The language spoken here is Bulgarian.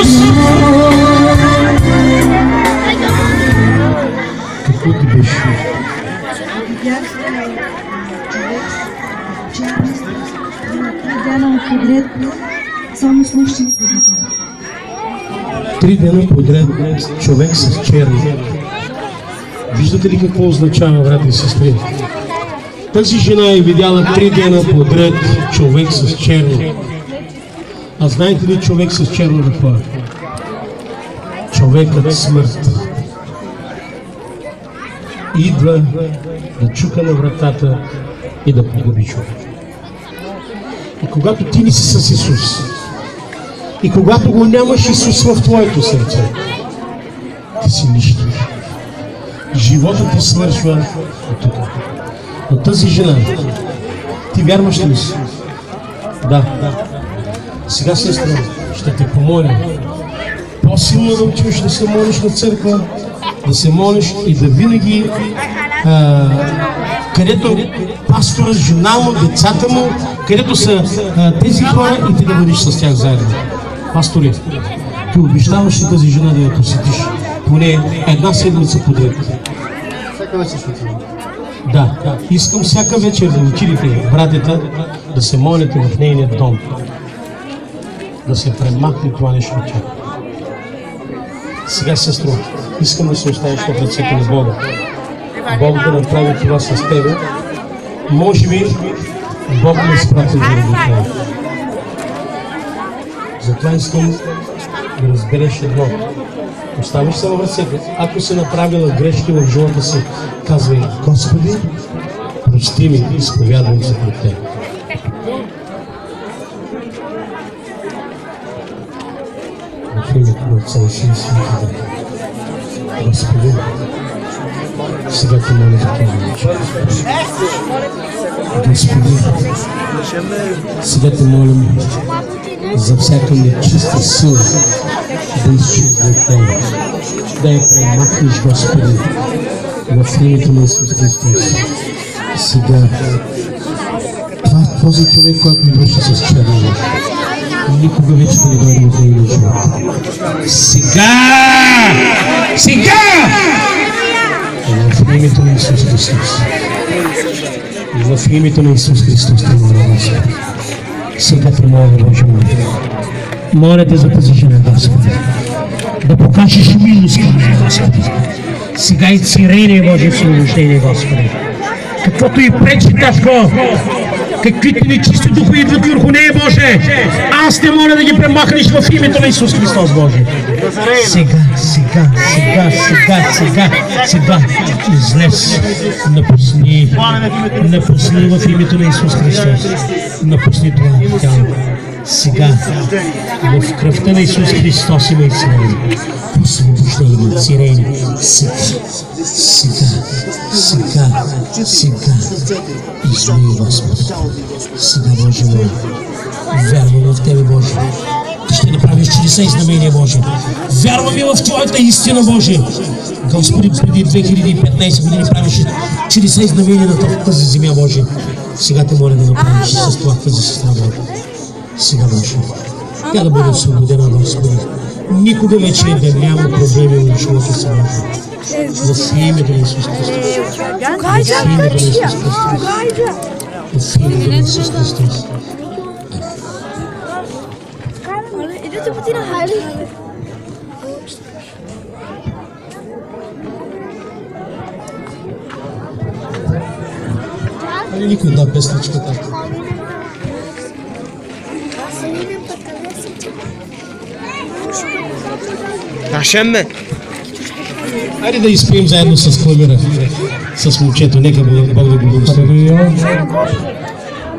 Исус! Какво ти беше? Само с нощи. 3 дена подред човек с черни. Виждате ли какво означава, брати и сестри? Тази жена е видяла 3 дена подред човек с черни. А знаете ли човек с черно какво е? Човекът смърт. Идва да чука на вратата и да погуби човек. И когато ти не си с Исус, и когато го нямаш Исус в твоето сърце, ти си нищо. Животът ти свършва от тук. Но тази жена, ти вярваш ли си? Да. Сега, сестра, ще те помоля по-силно да учиш да се молиш на църква, да се молиш и да винаги където пастора, жена му, децата му, където са тези хора и ти да бъдеш с тях заедно. Пастори, ти обещаваш ли тази жена да я посетиш поне 1 седмица подред? Всяка вечер ще отидем. Да, искам всяка вечер да отидете, братята, да се молите в нейния дом. Да се премахне това нещо от тях. Сега, сестро, искам да се оставиш в ръцете на Бога. Бог да направи това с тебе. Може би Бог ме изпрати заради това. Затова искам да разбереш едно. Оставиш се в ръцете. Ако си направила грешки в живота си, казвай: Господи, прости ми, изповядвам се пред Теб. В името на Отца и Сина и Святия Дух. Господи, сега те моля за това. Господи, сега те молим за всяка нечиста сила да изчезне от Тебе. Да я премахнеш, Господи, в името на Исус Христос. Сега, този човек, който идваше с черно, никога вече да не дойде в нейния живот. Сега! В името на Исус Христос. В името на Исус Христос те моля, Господи. Сега те моля, Боже мой. Моля те за тази жена, Господи. Да покажеш милост към нея, Господи. Сега и цирение, Боже, в освобождение, Господи. Каквото и пречи, Татко, каквито нечисти духове идват върху нея, Боже, аз те моля да ги премахнеш в името на Исус Христос, Боже. Сега, излез, напусни в името на Исус Христос, напусни това тяло. Сега, в кръвта на Исус Христос има изцеление, освобождение, цирение. Сега, излей, Господи. Сега, Боже мой, вярвам в Тебе, Боже. Ти ще направиш чудеса и знамения, Боже. Вярваме в Твоята истина, Боже. Господи, преди 2015 години правиш чудеса и знамения на тази земя, Боже. Сега те моля да направиш с това тази сестра, Боже. Сега, Боже, тя да бъде освободена, Господи. Никога вече да няма проблеми в живота си, Боже. В името на Исус Христос. В името на Исус Христос. В името на Исус Христос. Али никой да песничка така. Кашеме! Хайде да изпием заедно с клавира, с момчето. Нека Бог да го благослови.